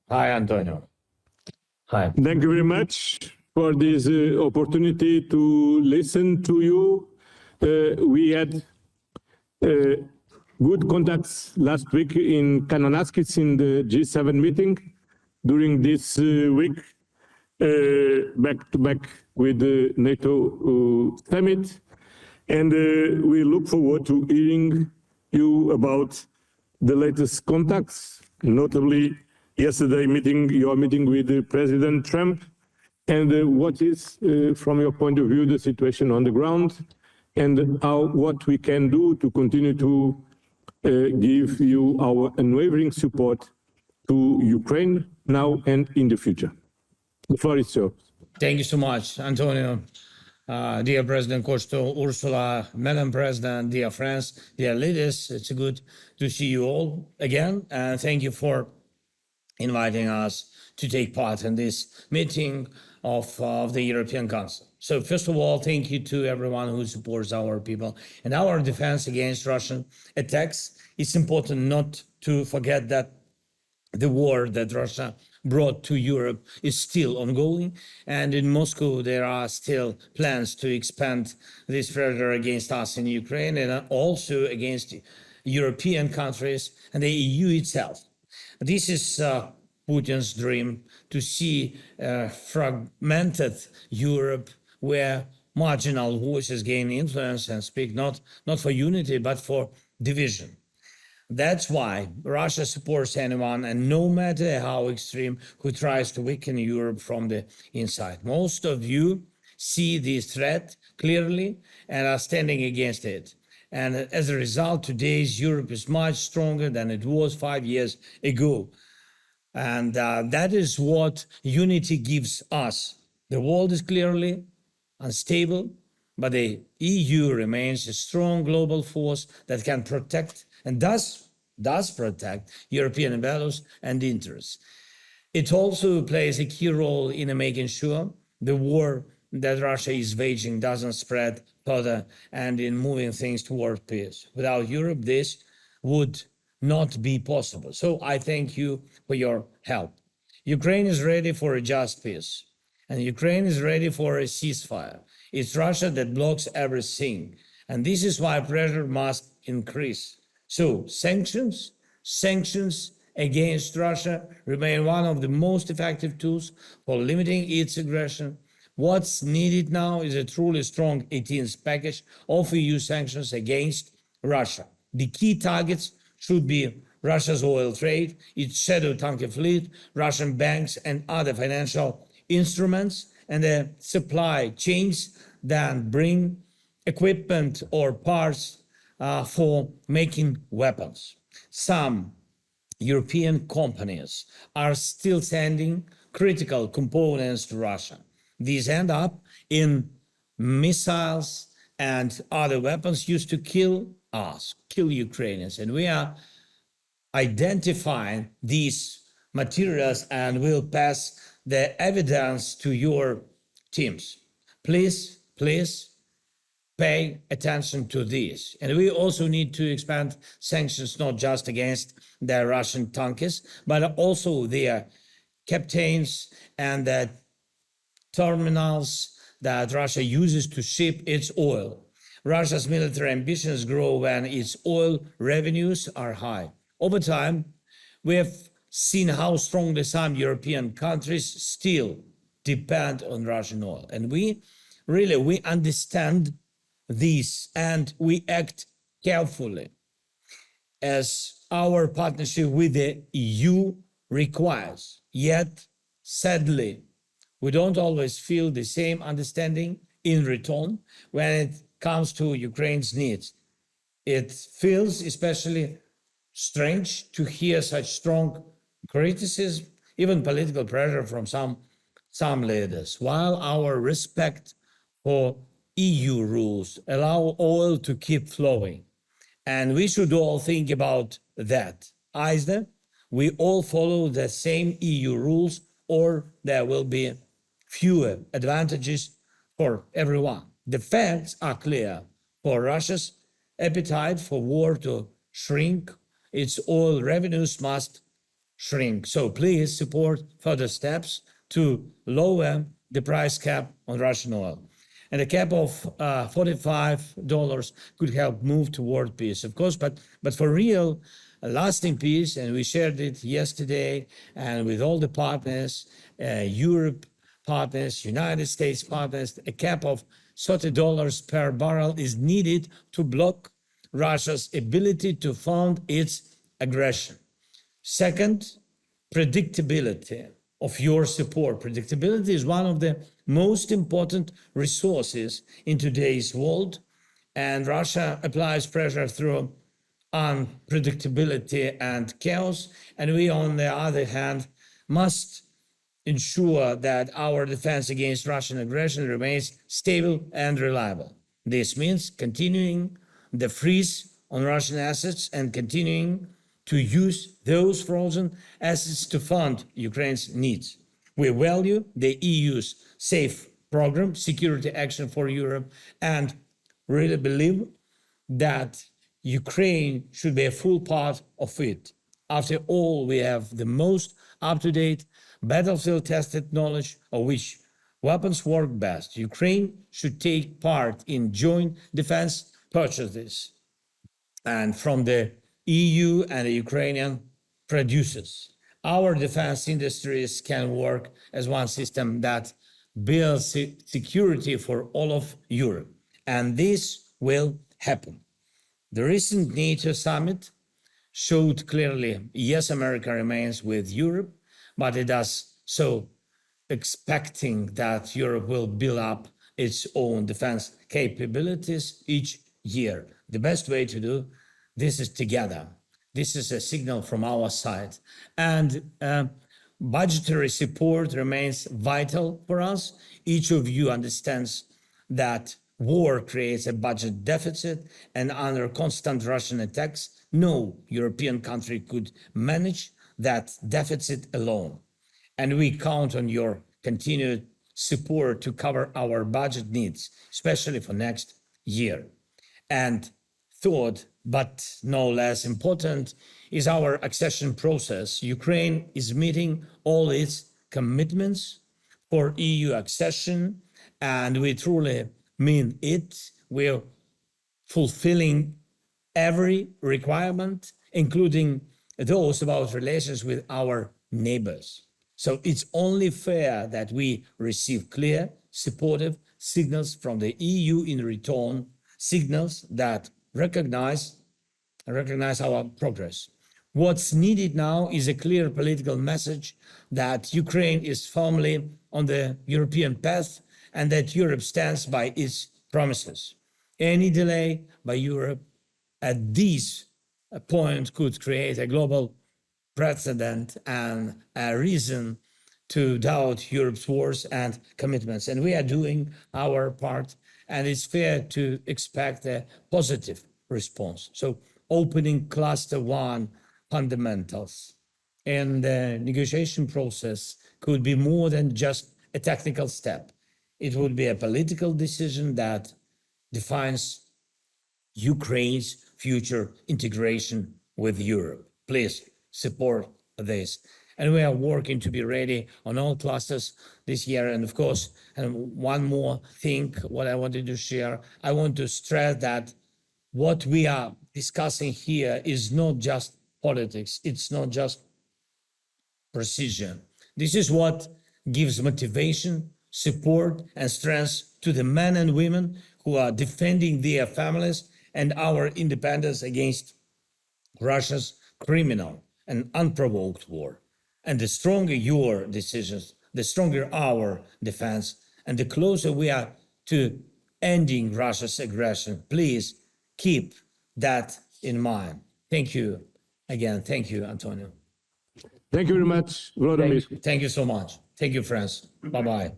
Hi, Antonio. Hi. Thank you very much for this opportunity to listen to you. We had good contacts last week in Kananaskis in the G7 meeting. During this week, back to back with the NATO summit. And we look forward to hearing you about the latest contacts, notably yesterday your meeting with President Trump, and what is, from your point of view, the situation on the ground, and what we can do to continue to give you our unwavering support to Ukraine now and in the future. The floor is yours. Thank you so much, Antonio. Dear President Costa, Ursula, Madam President, dear friends, dear leaders, it's good to see you all again. And thank you for inviting us to take part in this meeting of the European Council. So first of all, thank you to everyone who supports our people and our defense against Russian attacks. It's important not to forget that the war that Russia brought to Europe is still ongoing, and in Moscow there are still plans to expand this pressure against us in Ukraine and also against European countries and the EU itself. This is Putin's dream, to see a fragmented Europe where marginal voices gain influence and speak not for unity but for division. That's why Russia supports anyone, and no matter how extreme, who tries to weaken Europe from the inside. Most of you see this threat clearly and are standing against it. And as a result, today's Europe is much stronger than it was 5 years ago. And that is what unity gives us. The world is clearly unstable, but the EU remains a strong global force that can protect and does protect European values and interests. It also plays a key role in making sure the war that Russia is waging doesn't spread further and in moving things toward peace. Without Europe, this would not be possible. So I thank you for your help. Ukraine is ready for a just peace, and Ukraine is ready for a ceasefire. It's Russia that blocks everything, and this is why pressure must increase. So sanctions against Russia remain one of the most effective tools for limiting its aggression. What's needed now is a truly strong 18th package of EU sanctions against Russia. The key targets should be Russia's oil trade, its shadow tanker fleet, Russian banks and other financial instruments, and the supply chains that bring equipment or parts for making weapons. Some European companies are still sending critical components to Russia. These end up in missiles and other weapons used to kill Ukrainians. And we are identifying these materials and will pass the evidence to your teams. Please pay attention to this. And we also need to expand sanctions not just against the Russian tankers, but also their captains and the terminals that Russia uses to ship its oil. Russia's military ambitions grow when its oil revenues are high. Over time, we have seen how strongly some European countries still depend on Russian oil. And we understand this, and we act carefully as our partnership with the EU requires. Yet, sadly, we don't always feel the same understanding in return when it comes to Ukraine's needs. It feels especially strange to hear such strong criticism, even political pressure from some leaders, while our respect for EU rules allow oil to keep flowing. And we should all think about that. Either we all follow the same EU rules, or there will be fewer advantages for everyone. The facts are clear. For Russia's appetite for war to shrink, its oil revenues must shrink. So please support further steps to lower the price cap on Russian oil. And a cap of $45 could help move toward peace, of course, but for real, a lasting peace, and we shared it yesterday, and with all the partners, Europe partners, United States partners, a cap of $30 per barrel is needed to block Russia's ability to fund its aggression. Second, predictability of your support. Predictability is one of the most important resources in today's world, and Russia applies pressure through unpredictability and chaos, and we, on the other hand, must ensure that our defense against Russian aggression remains stable and reliable. This means continuing the freeze on Russian assets and continuing to use those frozen assets to fund Ukraine's needs. We value the EU's SAFE program, Security Action for Europe, and really believe that Ukraine should be a full part of it. After all, we have the most up-to-date, battlefield-tested knowledge of which weapons work best. Ukraine should take part in joint defense purchases and from the EU and the Ukrainian producers. Our defense industries can work as one system that builds security for all of Europe, and this will happen. The recent NATO summit showed clearly, yes, America remains with Europe, but it does so expecting that Europe will build up its own defense capabilities each year. The best way to do this is together. This is a signal from our side. And budgetary support remains vital for us. Each of you understands that war creates a budget deficit, and under constant Russian attacks, no European country could manage that deficit alone. And we count on your continued support to cover our budget needs, especially for next year. And third, but no less important, is our accession process. Ukraine is meeting all its commitments for EU accession, and we truly mean it. We're fulfilling every requirement, including those about relations with our neighbors. So it's only fair that we receive clear, supportive signals from the EU in return, signals that recognize our progress. What's needed now is a clear political message that Ukraine is firmly on the European path and that Europe stands by its promises. Any delay by Europe at this point could create a global precedent and a reason to doubt Europe's words and commitments. And we are doing our part, and it's fair to expect a positive response. So opening cluster one fundamentals in the negotiation process could be more than just a technical step. It would be a political decision that defines Ukraine's future integration with Europe. Please support this. And we are working to be ready on all clusters this year. And of course, and one more thing, what I wanted to share, I want to stress that what we are discussing here is not just politics. It's not just precision. This is what gives motivation, support, and strength to the men and women who are defending their families and our independence against Russia's criminal and unprovoked war. And the stronger your decisions, the stronger our defense, and the closer we are to ending Russia's aggression. Please keep that in mind. Thank you again. Thank you, Antonio. Thank you very much, Volodymyr. Thank you so much. Thank you, friends. Bye-bye.